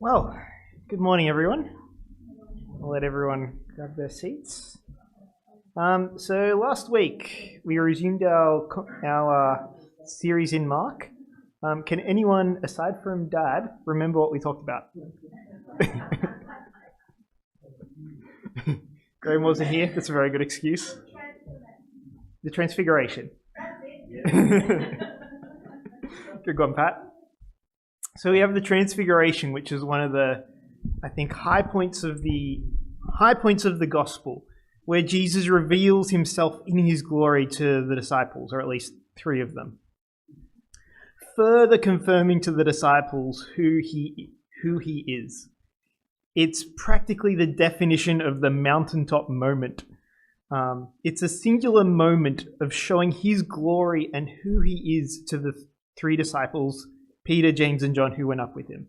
Well, good morning, everyone. I'll let everyone grab their seats. So last week we resumed our series in Mark. Can anyone, aside from Dad, remember what we talked about? Graham wasn't here. That's a very good excuse. The Transfiguration. Good one, Pat. So we have the Transfiguration, which is one of the, I think, high points of the gospel, where Jesus reveals himself in his glory to the disciples, or at least three of them, further confirming to the disciples who he is. It's practically the definition of the mountaintop moment. It's a singular moment of showing his glory and who he is to the three disciples, Peter, James, and John, who went up with him.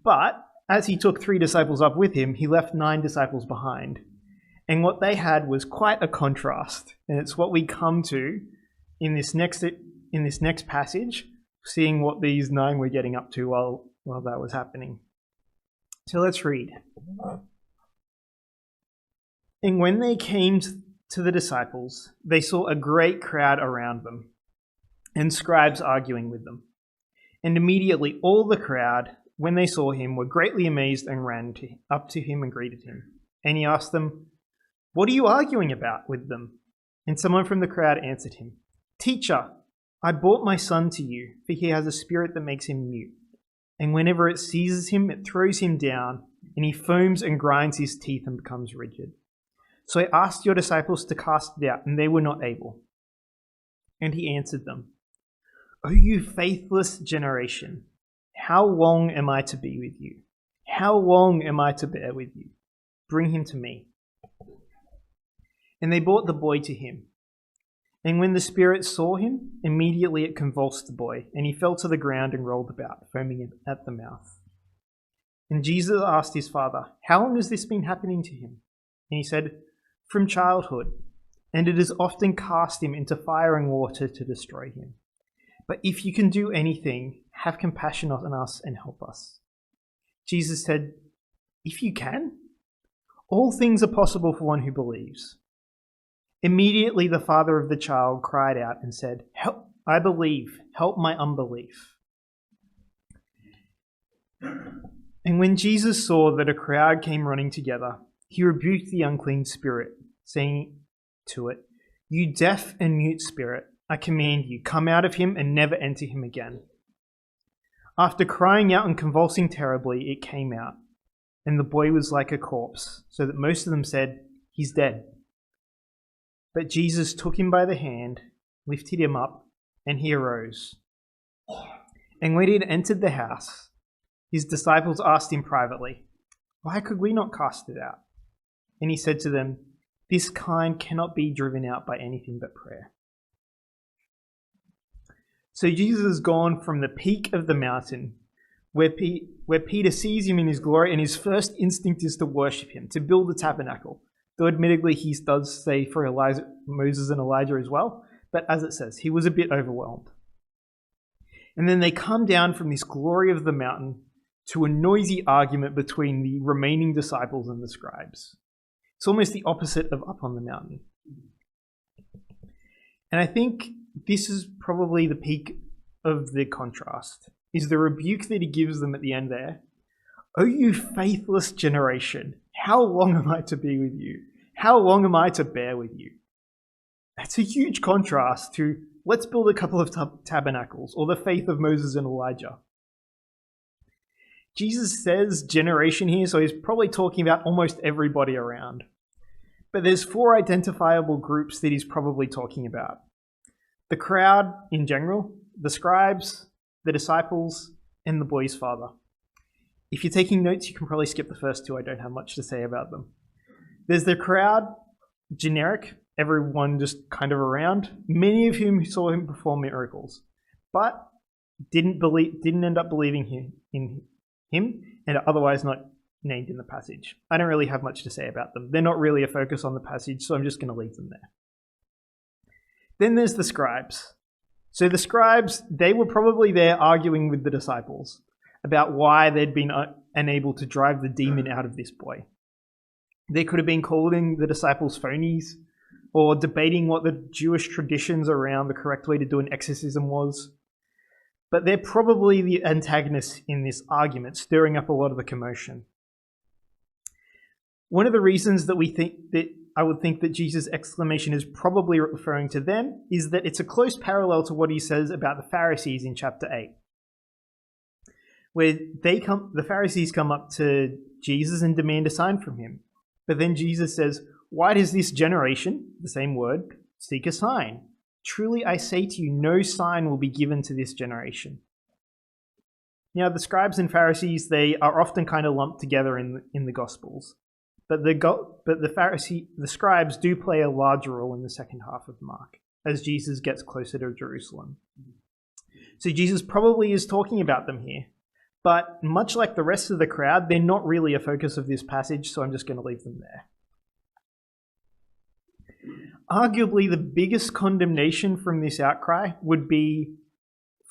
But as he took 3 disciples up with him, he left 9 disciples behind. And what they had was quite a contrast. And it's what we come to in this next passage, seeing what these 9 were getting up to while that was happening. So let's read. And when they came to the disciples, they saw a great crowd around them, and scribes arguing with them. And immediately all the crowd, when they saw him, were greatly amazed and ran up to him and greeted him. And he asked them, "What are you arguing about with them?" And someone from the crowd answered him, "Teacher, I brought my son to you, for he has a spirit that makes him mute. And whenever it seizes him, it throws him down, and he foams and grinds his teeth and becomes rigid. So I asked your disciples to cast it out, and they were not able." And he answered them, "O you faithless generation, how long am I to be with you? How long am I to bear with you? Bring him to me." And they brought the boy to him. And when the spirit saw him, immediately it convulsed the boy, and he fell to the ground and rolled about, foaming at the mouth. And Jesus asked his father, "How long has this been happening to him?" And he said, "From childhood, and it has often cast him into fire and water to destroy him. But if you can do anything, have compassion on us and help us." Jesus said, "If you can, all things are possible for one who believes." Immediately the father of the child cried out and said, "Help, I believe, help my unbelief." And when Jesus saw that a crowd came running together, he rebuked the unclean spirit, saying to it, "You deaf and mute spirit, I command you, come out of him and never enter him again." After crying out and convulsing terribly, it came out, and the boy was like a corpse, so that most of them said, "He's dead." But Jesus took him by the hand, lifted him up, and he arose. And when he had entered the house, his disciples asked him privately, "Why could we not cast it out?" And he said to them, "This kind cannot be driven out by anything but prayer." So Jesus has gone from the peak of the mountain, where Peter sees him in his glory, and his first instinct is to worship him, to build the tabernacle. Though admittedly he does say for Moses and Elijah as well, but as it says, he was a bit overwhelmed. And then they come down from this glory of the mountain to a noisy argument between the remaining disciples and the scribes. It's almost the opposite of up on the mountain. And I think this is probably the peak of the contrast, is the rebuke that he gives them at the end there. "O you faithless generation, how long am I to be with you? How long am I to bear with you?" That's a huge contrast to, let's build a couple of tabernacles, or the faith of Moses and Elijah. Jesus says generation here, so he's probably talking about almost everybody around. But there's 4 identifiable groups that he's probably talking about. The crowd in general, the scribes, the disciples, and the boy's father. If you're taking notes, you can probably skip the first 2. I don't have much to say about them. There's the crowd, generic, everyone just kind of around, many of whom saw him perform miracles, but didn't end up believing in him, and are otherwise not named in the passage. I don't really have much to say about them. They're not really a focus on the passage, so I'm just going to leave them there. Then there's the scribes. So the scribes, they were probably there arguing with the disciples. about why they'd been unable to drive the demon out of this boy. They could have been calling the disciples phonies, or debating what the Jewish traditions around the correct way to do an exorcism was. But they're probably the antagonists in this argument, stirring up a lot of the commotion. One of the reasons that I would think that Jesus' exclamation is probably referring to them is that it's a close parallel to what he says about the Pharisees in chapter 8, where the Pharisees come up to Jesus and demand a sign from him. But then Jesus says, "Why does this generation," the same word, "seek a sign? Truly I say to you, no sign will be given to this generation." Now, the scribes and Pharisees, they are often kind of lumped together in the Gospels. But the scribes do play a larger role in the second half of Mark, as Jesus gets closer to Jerusalem. So Jesus probably is talking about them here. But much like the rest of the crowd, they're not really a focus of this passage, so I'm just going to leave them there. Arguably, the biggest condemnation from this outcry would be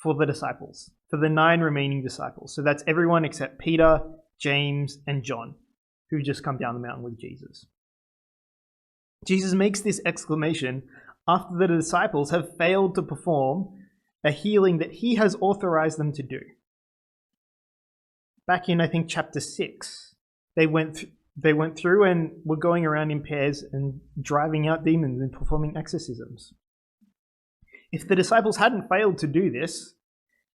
for the disciples, for the 9 remaining disciples. So that's everyone except Peter, James, and John, who just come down the mountain with Jesus. Jesus makes this exclamation after the disciples have failed to perform a healing that he has authorized them to do. Back in, I think, chapter 6, they went through and were going around in pairs and driving out demons and performing exorcisms. If the disciples hadn't failed to do this,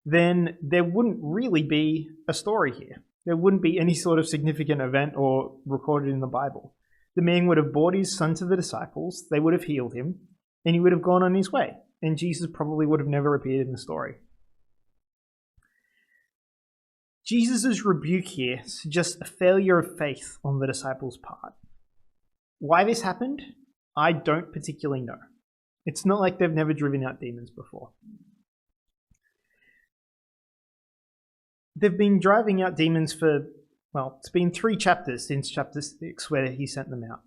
then there wouldn't really be a story here. There wouldn't be any sort of significant event or recorded in the Bible. The man would have brought his son to the disciples, they would have healed him, and he would have gone on his way. And Jesus probably would have never appeared in the story. Jesus' rebuke here suggests a failure of faith on the disciples' part. Why this happened, I don't particularly know. It's not like they've never driven out demons before. They've been driving out demons it's been 3 chapters since chapter 6 where he sent them out.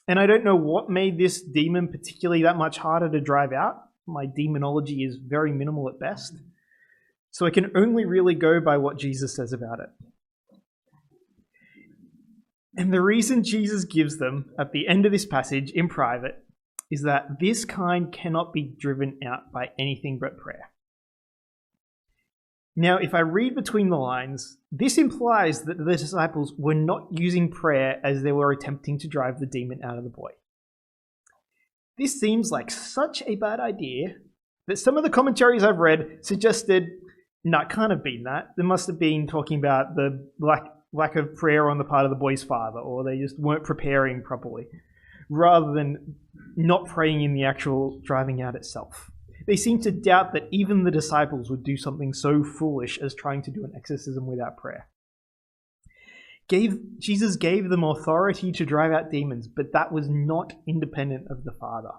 And I don't know what made this demon particularly that much harder to drive out. My demonology is very minimal at best. So I can only really go by what Jesus says about it. And the reason Jesus gives them at the end of this passage in private is that this kind cannot be driven out by anything but prayer. Now, if I read between the lines, this implies that the disciples were not using prayer as they were attempting to drive the demon out of the boy. This seems like such a bad idea that some of the commentaries I've read suggested, no, it can't have been that. They must have been talking about the lack of prayer on the part of the boy's father, or they just weren't preparing properly, rather than not praying in the actual driving out itself. They seem to doubt that even the disciples would do something so foolish as trying to do an exorcism without prayer. Jesus gave them authority to drive out demons, but that was not independent of the Father.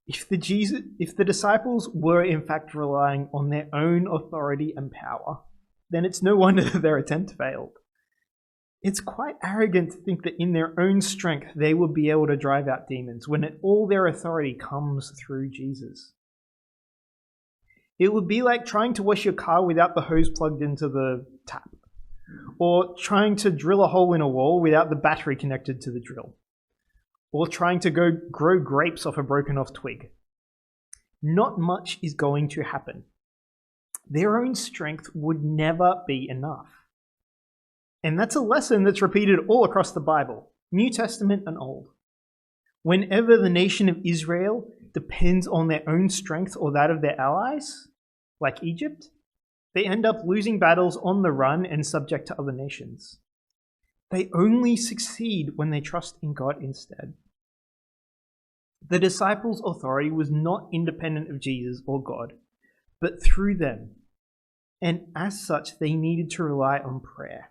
If the disciples were in fact relying on their own authority and power, then it's no wonder that their attempt failed. It's quite arrogant to think that in their own strength they would be able to drive out demons when all their authority comes through Jesus. It would be like trying to wash your car without the hose plugged into the tap, or trying to drill a hole in a wall without the battery connected to the drill, or trying to go grow grapes off a broken off twig. Not much is going to happen. Their own strength would never be enough. And that's a lesson that's repeated all across the Bible, New Testament and Old. Whenever the nation of Israel depends on their own strength or that of their allies, like Egypt, they end up losing battles on the run and subject to other nations. They only succeed when they trust in God instead. The disciples' authority was not independent of Jesus or God, but through them. And as such, they needed to rely on prayer.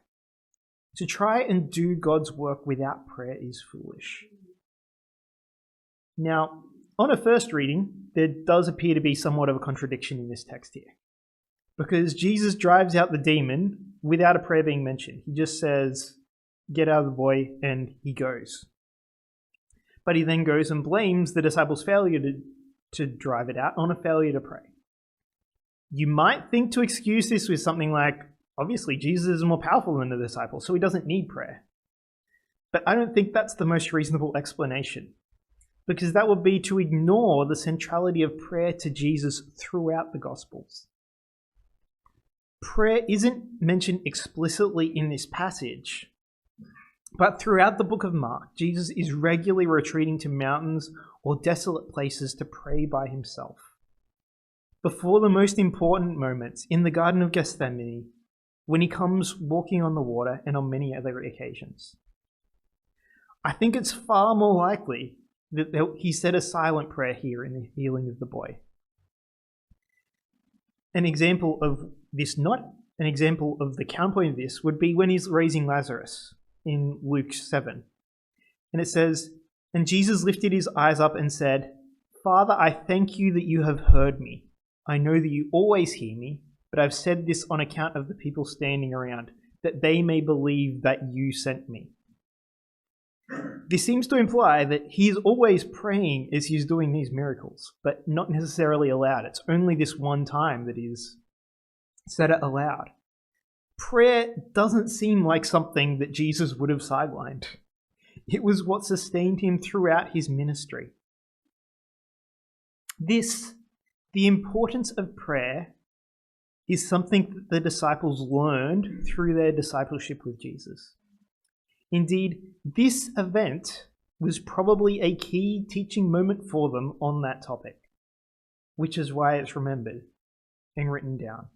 To try and do God's work without prayer is foolish. Now, on a first reading, there does appear to be somewhat of a contradiction in this text here. Because Jesus drives out the demon without a prayer being mentioned. He just says, "Get out of the boy," and he goes. But he then goes and blames the disciples' failure to drive it out on a failure to pray. You might think to excuse this with something like, obviously, Jesus is more powerful than the disciples, so he doesn't need prayer. But I don't think that's the most reasonable explanation, because that would be to ignore the centrality of prayer to Jesus throughout the Gospels. Prayer isn't mentioned explicitly in this passage, but throughout the book of Mark, Jesus is regularly retreating to mountains or desolate places to pray by himself. Before the most important moments in the Garden of Gethsemane, when he comes walking on the water, and on many other occasions. I think it's far more likely that he said a silent prayer here in the healing of the boy. An example of this, not an example of the counterpoint of this, would be when he's raising Lazarus in Luke 7. And it says, "And Jesus lifted his eyes up and said, 'Father, I thank you that you have heard me. I know that you always hear me, but I've said this on account of the people standing around, that they may believe that you sent me.'" This seems to imply that he's always praying as he's doing these miracles, but not necessarily aloud. It's only this one time that he's said it aloud. Prayer doesn't seem like something that Jesus would have sidelined. It was what sustained him throughout his ministry. The importance of prayer, is something that the disciples learned through their discipleship with Jesus. Indeed, this event was probably a key teaching moment for them on that topic, which is why it's remembered and written down.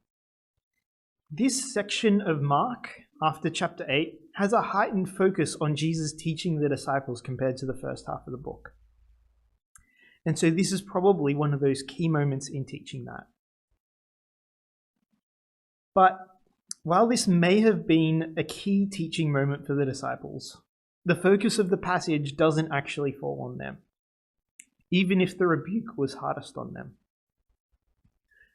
This section of Mark, after chapter 8, has a heightened focus on Jesus teaching the disciples compared to the first half of the book. And so this is probably one of those key moments in teaching that. But while this may have been a key teaching moment for the disciples, the focus of the passage doesn't actually fall on them, even if the rebuke was hardest on them.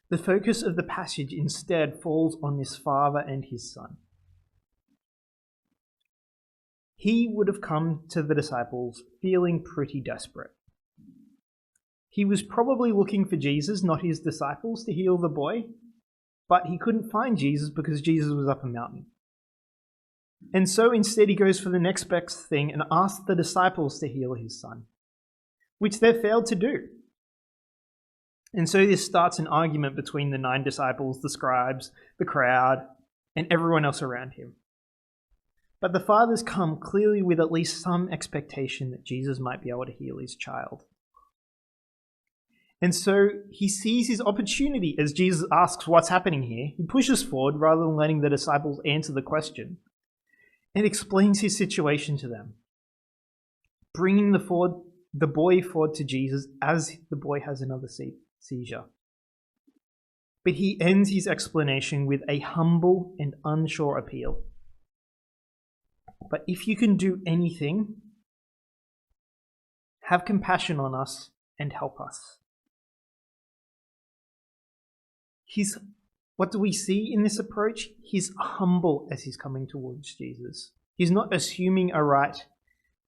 The focus of the passage instead falls on this father and his son. He would have come to the disciples feeling pretty desperate. He was probably looking for Jesus, not his disciples, to heal the boy, but he couldn't find Jesus because Jesus was up a mountain. And so instead he goes for the next best thing and asks the disciples to heal his son, which they failed to do. And so this starts an argument between the 9 disciples, the scribes, the crowd, and everyone else around him. But the fathers come clearly with at least some expectation that Jesus might be able to heal his child. And so he sees his opportunity as Jesus asks what's happening here. He pushes forward rather than letting the disciples answer the question and explains his situation to them, bringing the boy forward to Jesus as the boy has another seizure. But he ends his explanation with a humble and unsure appeal. "But if you can do anything, have compassion on us and help us." What do we see in this approach? He's humble as he's coming towards Jesus. He's not assuming a right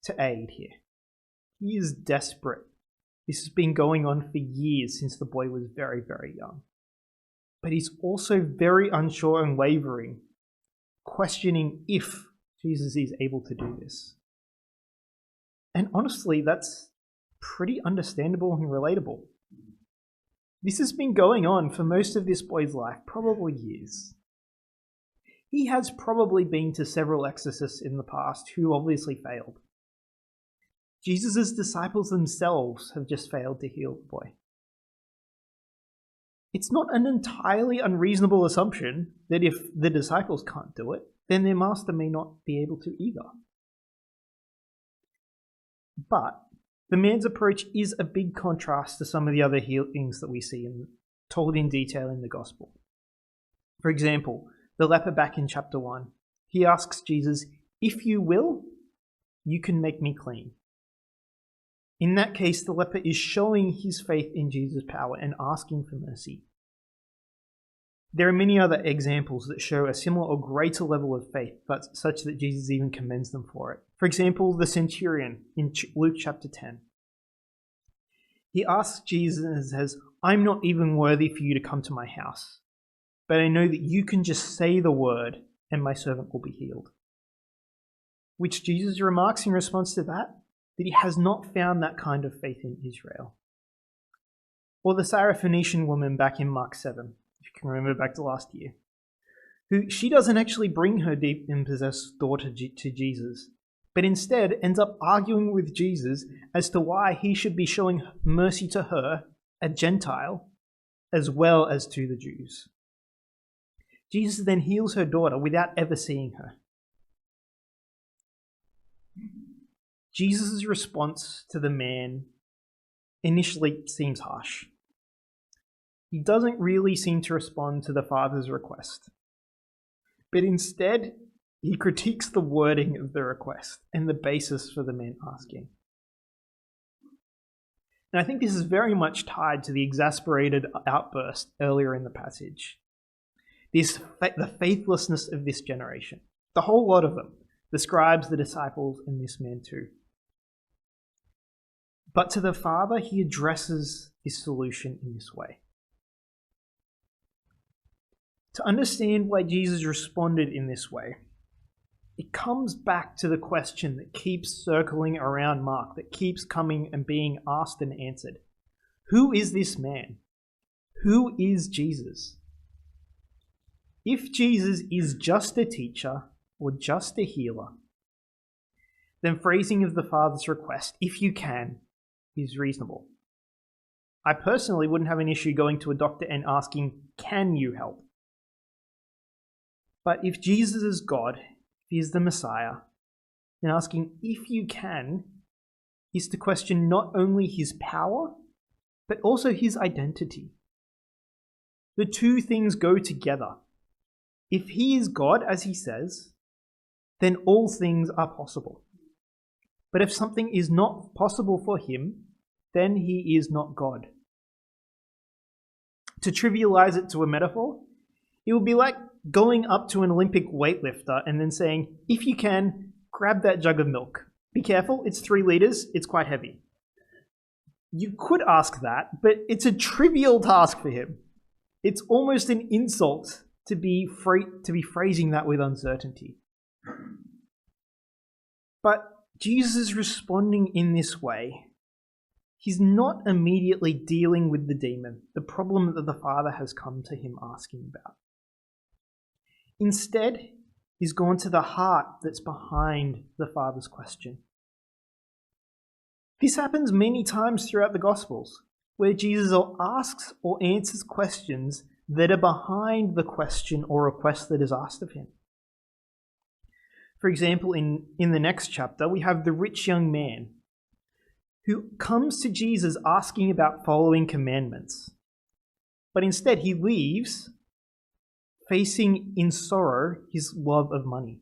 to aid here. He is desperate. This has been going on for years since the boy was very, very young. But he's also very unsure and wavering, questioning if Jesus is able to do this. And honestly, that's pretty understandable and relatable. This has been going on for most of this boy's life, probably years. He has probably been to several exorcists in the past who obviously failed. Jesus' disciples themselves have just failed to heal the boy. It's not an entirely unreasonable assumption that if the disciples can't do it, then their master may not be able to either. But the man's approach is a big contrast to some of the other healings that we see told in detail in the gospel. For example, the leper back in chapter 1, he asks Jesus, "If you will, you can make me clean." In that case, the leper is showing his faith in Jesus' power and asking for mercy. There are many other examples that show a similar or greater level of faith, but such that Jesus even commends them for it. For example, the centurion in Luke chapter 10. He asks Jesus and says, "I'm not even worthy for you to come to my house, but I know that you can just say the word and my servant will be healed. Which Jesus remarks in response to that he has not found that kind of faith in Israel. Or the Syrophoenician woman back in Mark 7, if you can remember back to last year, who she doesn't actually bring her demon-possessed daughter to Jesus, but instead ends up arguing with Jesus as to why he should be showing mercy to her, a Gentile, as well as to the Jews. Jesus then heals her daughter without ever seeing her. Jesus' response to the man initially seems harsh. He doesn't really seem to respond to the Father's request, but instead he critiques the wording of the request and the basis for the man asking. And I think this is very much tied to the exasperated outburst earlier in the passage. The faithlessness of this generation, the whole lot of them, the scribes, the disciples, and this man too. But to the Father, he addresses his solution in this way. To understand why Jesus responded in this way, it comes back to the question that keeps circling around Mark, that keeps coming and being asked and answered. Who is this man? Who is Jesus? If Jesus is just a teacher or just a healer, then phrasing of the Father's request, if you can, is reasonable. I personally wouldn't have an issue going to a doctor and asking, can you help? But if Jesus is God, if he is the Messiah, then asking, if you can, is to question not only his power, but also his identity. The two things go together. If he is God, as he says, then all things are possible. But if something is not possible for him, then he is not God. To trivialize it to a metaphor, it would be like going up to an Olympic weightlifter and then saying, if you can, grab that jug of milk. Be careful, it's 3 liters, it's quite heavy. You could ask that, but it's a trivial task for him. It's almost an insult to be phrasing that with uncertainty. But Jesus is responding in this way. He's not immediately dealing with the demon, the problem that the Father has come to him asking about. Instead, he's gone to the heart that's behind the Father's question. This happens many times throughout the Gospels, where Jesus asks or answers questions that are behind the question or request that is asked of him. For example, in the next chapter, we have the rich young man who comes to Jesus asking about following commandments. But instead he leaves facing in sorrow his love of money.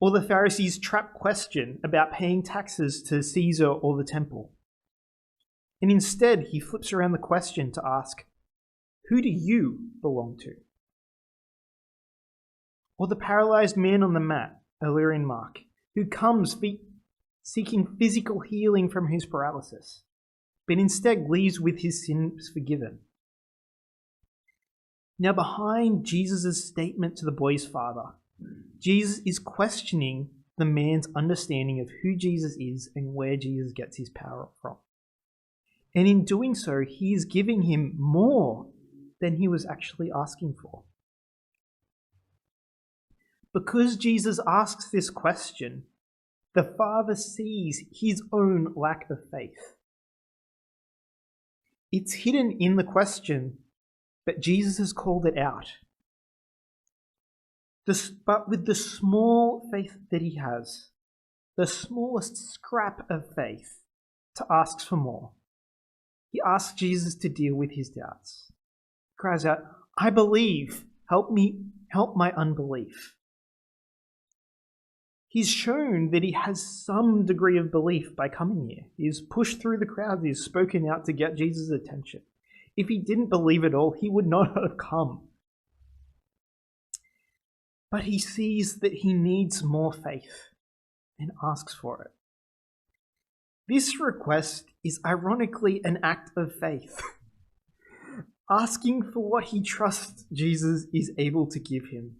Or the Pharisees' trap question about paying taxes to Caesar or the temple. And instead he flips around the question to ask, who do you belong to? Or the paralyzed man on the mat earlier in Mark, who comes seeking physical healing from his paralysis, but instead leaves with his sins forgiven. Now, behind Jesus' statement to the boy's father, Jesus is questioning the man's understanding of who Jesus is and where Jesus gets his power from. And in doing so, he is giving him more than he was actually asking for. Because Jesus asks this question, the Father sees his own lack of faith. It's hidden in the question, but Jesus has called it out. But with the small faith that he has, the smallest scrap of faith, to ask for more, he asks Jesus to deal with his doubts. He cries out, I believe, help me, help my unbelief. He's shown that he has some degree of belief by coming here. He's pushed through the crowd. He's spoken out to get Jesus' attention. If he didn't believe at all, he would not have come. But he sees that he needs more faith and asks for it. This request is ironically an act of faith. asking for what he trusts Jesus is able to give him.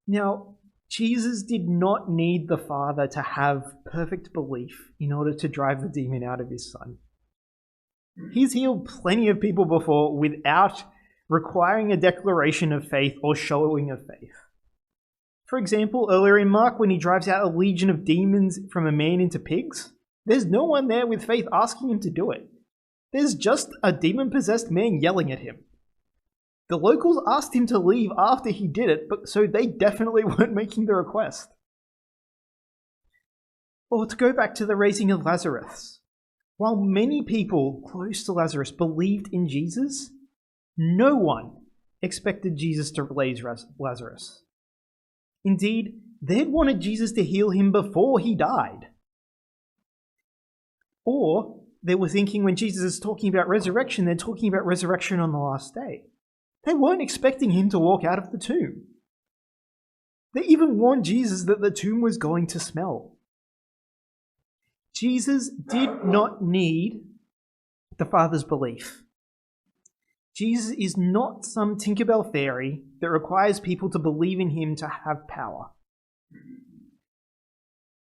Now, Jesus did not need the Father to have perfect belief in order to drive the demon out of his Son. He's healed plenty of people before without requiring a declaration of faith or showing of faith. For example, earlier in Mark, when he drives out a legion of demons from a man into pigs, there's no one there with faith asking him to do it. There's just a demon-possessed man yelling at him. The locals asked him to leave after he did it, but so they definitely weren't making the request. Or to go back to the raising of Lazarus. While many people close to Lazarus believed in Jesus, no one expected Jesus to raise Lazarus. Indeed, they'd wanted Jesus to heal him before he died. Or they were thinking when Jesus is talking about resurrection, they're talking about resurrection on the last day. They weren't expecting him to walk out of the tomb. They even warned Jesus that the tomb was going to smell. Jesus did not need the Father's belief. Jesus is not some Tinkerbell fairy that requires people to believe in him to have power.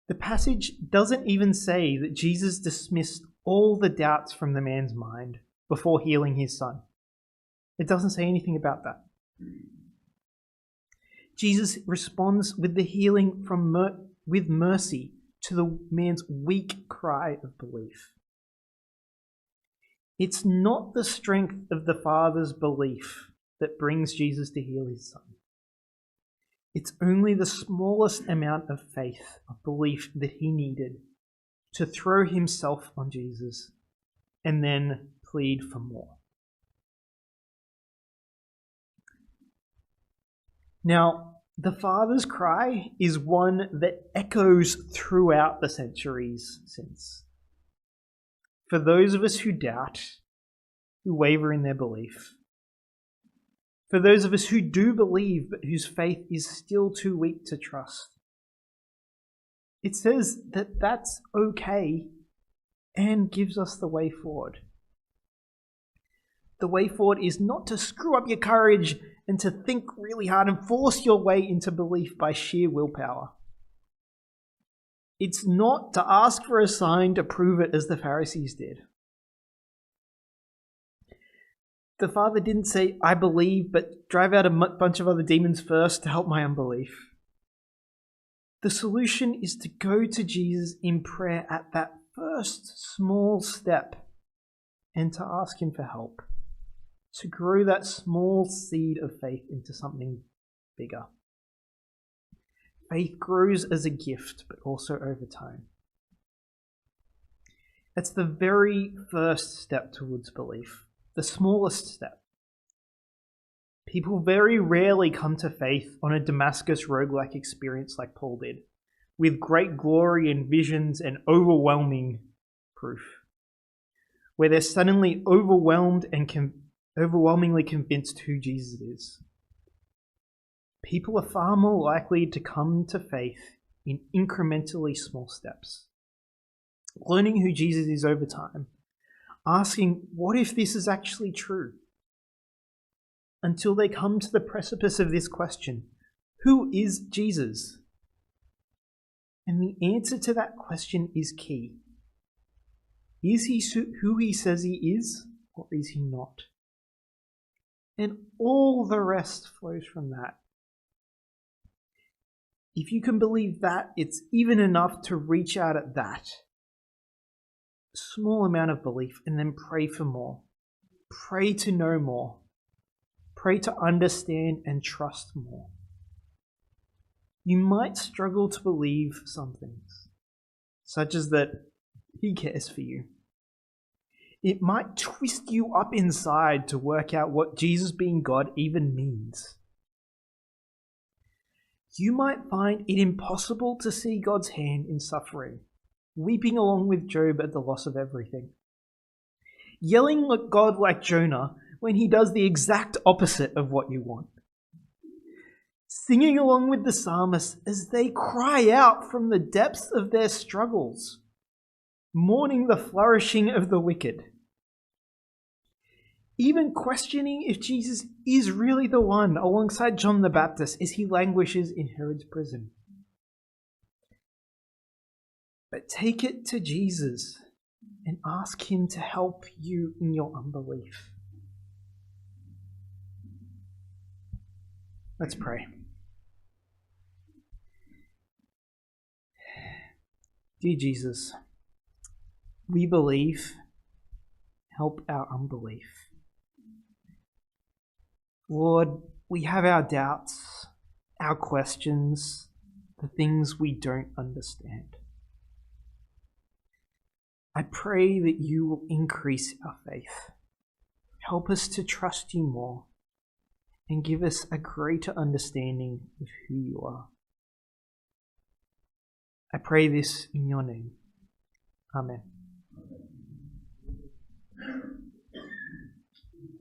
The passage doesn't even say that Jesus dismissed all the doubts from the man's mind before healing his son. It doesn't say anything about that. Jesus responds with the healing with mercy to the man's weak cry of belief. It's not the strength of the Father's belief that brings Jesus to heal his son. It's only the smallest amount of faith, of belief that he needed to throw himself on Jesus and then plead for more. Now, the Father's cry is one that echoes throughout the centuries since. For those of us who doubt, who waver in their belief, for those of us who do believe but whose faith is still too weak to trust, it says that that's okay and gives us the way forward. The way forward is not to screw up your courage and to think really hard and force your way into belief by sheer willpower. It's not to ask for a sign to prove it as the Pharisees did. The Father didn't say, I believe, but drive out a bunch of other demons first to help my unbelief. The solution is to go to Jesus in prayer at that first small step and to ask him for help, to grow that small seed of faith into something bigger. Faith grows as a gift, but also over time. That's the very first step towards belief, the smallest step. People very rarely come to faith on a Damascus roguelike experience like Paul did, with great glory and visions and overwhelming proof, where they're suddenly overwhelmed and overwhelmingly convinced who Jesus is. People are far more likely to come to faith in incrementally small steps, learning who Jesus is over time, asking, what if this is actually true? Until they come to the precipice of this question, who is Jesus? And the answer to that question is key. Is he who he says he is, or is he not? And all the rest flows from that. If you can believe that, it's even enough to reach out at that small amount of belief and then pray for more. Pray to know more. Pray to understand and trust more. You might struggle to believe some things, such as that he cares for you. It might twist you up inside to work out what Jesus being God even means. You might find it impossible to see God's hand in suffering, weeping along with Job at the loss of everything. Yelling at God like Jonah when he does the exact opposite of what you want. Singing along with the psalmists as they cry out from the depths of their struggles, mourning the flourishing of the wicked, even questioning if Jesus is really the one alongside John the Baptist as he languishes in Herod's prison. But take it to Jesus and ask him to help you in your unbelief. Let's pray. Dear Jesus, we believe, help our unbelief. Lord, we have our doubts, our questions, the things we don't understand. I pray that you will increase our faith. Help us to trust you more and give us a greater understanding of who you are. I pray this in your name. Amen.